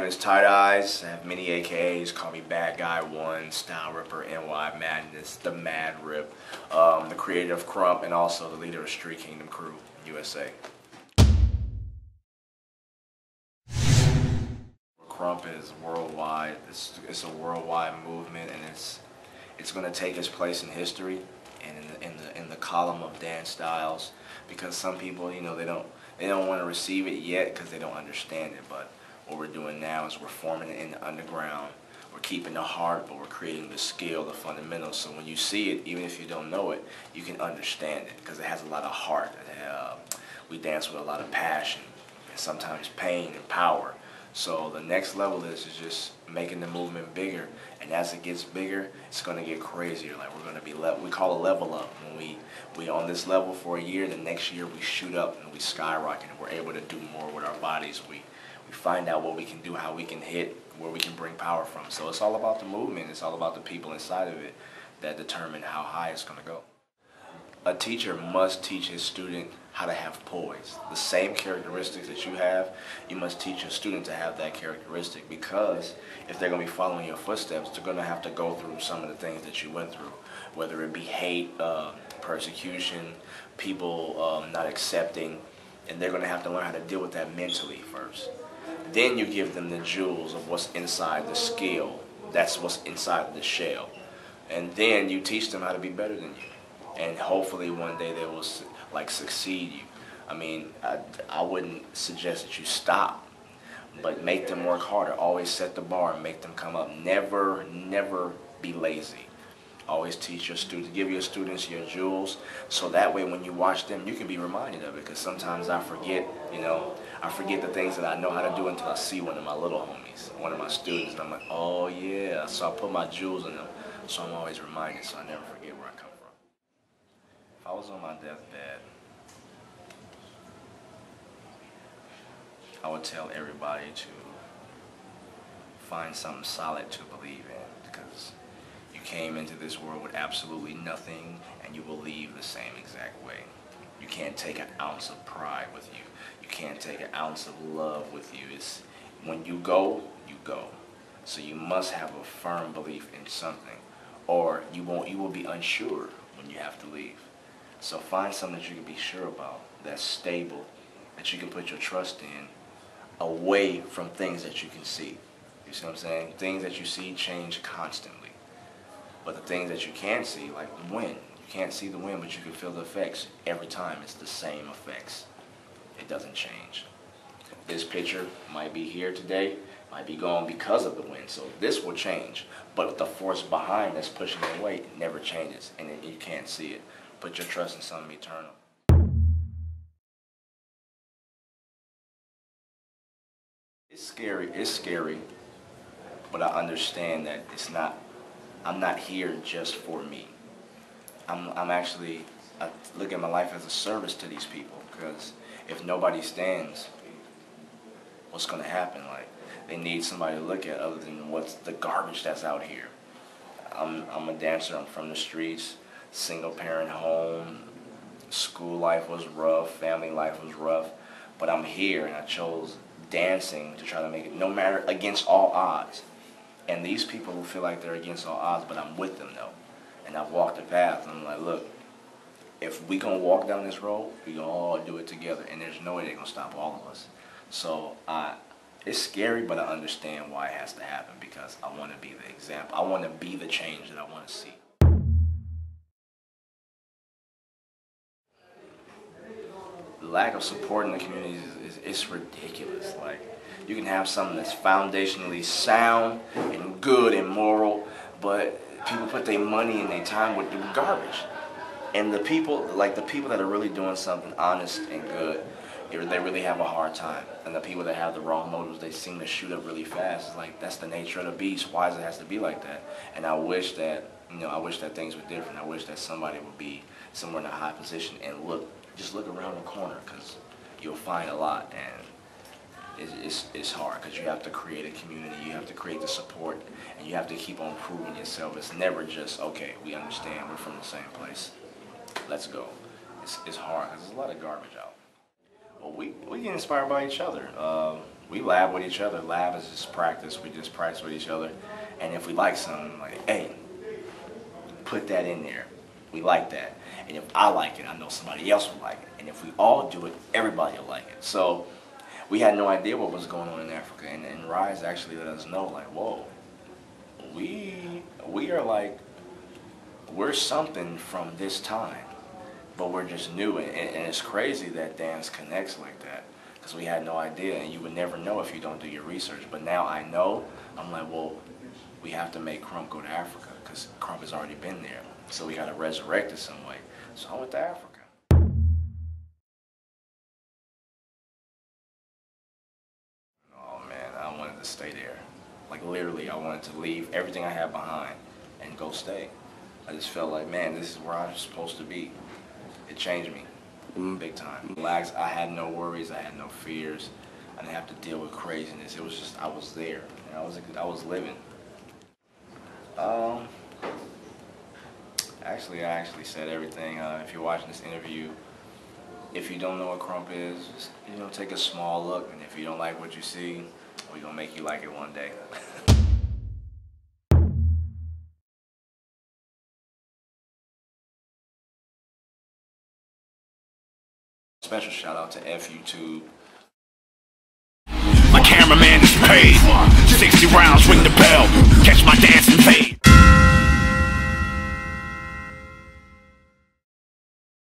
as Tight Eyez. I have many AKAs. Call me Bad Guy 1, Style Ripper, NY Madness, the Mad Rip, the creator of KRUMP, and also the leader of Street Kingdom Crew, USA. KRUMP is worldwide. It's a worldwide movement, and it's going to take its place in history and in the column of dance styles, because some people, you know, they don't want to receive it yet because they don't understand it. But what we're doing now is we're forming it in the underground. We're keeping the heart, but we're creating the skill, the fundamentals. So when you see it, even if you don't know it, you can understand it because it has a lot of heart. We dance with a lot of passion and sometimes pain and power. So the next level is just making the movement bigger, and as it gets bigger, it's going to get crazier. Like we're going to be we call a level up. When we on this level for a year, the next year we shoot up and we skyrocket, and we're able to do more with our bodies. We find out what we can do, how we can hit, where we can bring power from. So it's all about the movement. It's all about the people inside of it that determine how high it's going to go. A teacher must teach his student how to have poise. The same characteristics that you have, you must teach your student to have that characteristic, because if they're going to be following your footsteps, they're going to have to go through some of the things that you went through, whether it be hate, persecution, people not accepting, and they're going to have to learn how to deal with that mentally first. Then you give them the jewels of what's inside the skill. That's what's inside the shell. And then you teach them how to be better than you. And hopefully one day they will succeed you. I mean, I wouldn't suggest that you stop, but make them work harder. Always set the bar and make them come up. Never be lazy. Always teach your students, give your students your jewels, so that way when you watch them, you can be reminded of it. Because sometimes I forget, I forget the things that I know how to do until I see one of my little homies, one of my students, and I'm like, oh yeah. So I put my jewels in them, so I'm always reminded, so I never forget where I come from. If I was on my deathbed, I would tell everybody to find something solid to believe in, because you came into this world with absolutely nothing, and you will leave the same exact way. You can't take an ounce of pride with you. You can't take an ounce of love with you. It's when you go, you go. So you must have a firm belief in something, or you will be unsure when you have to leave. So find something that you can be sure about, that's stable, that you can put your trust in, away from things that you can see. You see what I'm saying? Things that you see change constantly. But the things that you can't see, like the wind, you can't see the wind, but you can feel the effects. Every time it's the same effects. It doesn't change. This picture might be here today, might be gone because of the wind, so this will change. But the force behind that's pushing it away, it never changes, and you can't see it. Put your trust in something eternal. It's scary, but I understand that I'm not here just for me. I look at my life as a service to these people, because if nobody stands, what's going to happen? Like, they need somebody to look at other than what's the garbage that's out here. I'm a dancer, I'm from the streets, single parent home, school life was rough, family life was rough, but I'm here and I chose dancing to try to make it, no matter, against all odds. And these people who feel like they're against all odds, but I'm with them though. And I've walked the path, and I'm like, look, if we gonna walk down this road, we gonna all do it together, and there's no way they're gonna stop all of us. So it's scary, but I understand why it has to happen, because I want to be the example. I want to be the change that I want to see. The lack of support in the community it's ridiculous. Like, you can have something that's foundationally sound and good and moral, but people put their money and their time with garbage. And the people that are really doing something honest and good, they really have a hard time. And the people that have the wrong motives, they seem to shoot up really fast. It's like, that's the nature of the beast. Why does it have to be like that? And I wish that, things were different. I wish that somebody would be somewhere in a high position and just look around the corner, because you'll find a lot. And it's hard, because you have to create a community, you have to create the support, and you have to keep on proving yourself. It's never just, okay, we understand, we're from the same place, let's go. It's hard, because there's a lot of garbage out. Well, we get inspired by each other. we lab with each other. Lab is just practice. We just practice with each other. And if we like something, like, hey, put that in there. We like that. And if I like it, I know somebody else will like it. And if we all do it, everybody will like it. So we had no idea what was going on in Africa. And Rise actually let us know, like, whoa, we are like, we're something from this time. But we're just new. And it's crazy that dance connects like that. Because we had no idea. And you would never know if you don't do your research. But now I know. I'm like, well, we have to make KRUMP go to Africa. Because KRUMP has already been there. So we got to resurrect it some way. So I went to Africa. Oh man, I wanted to stay there. Like literally, I wanted to leave everything I had behind and go stay. I just felt like, man, this is where I'm supposed to be. It changed me, big time. Relaxed, I had no worries, I had no fears. I didn't have to deal with craziness. It was just, I was there, and I was living. Actually, I said everything. If you're watching this interview, if you don't know what KRUMP is, just, take a small look, and if you don't like what you see, we're gonna make you like it one day. Special shout out to YouTube. My cameraman is paid. 60 rounds, ring the bell. Catch my dancing fade.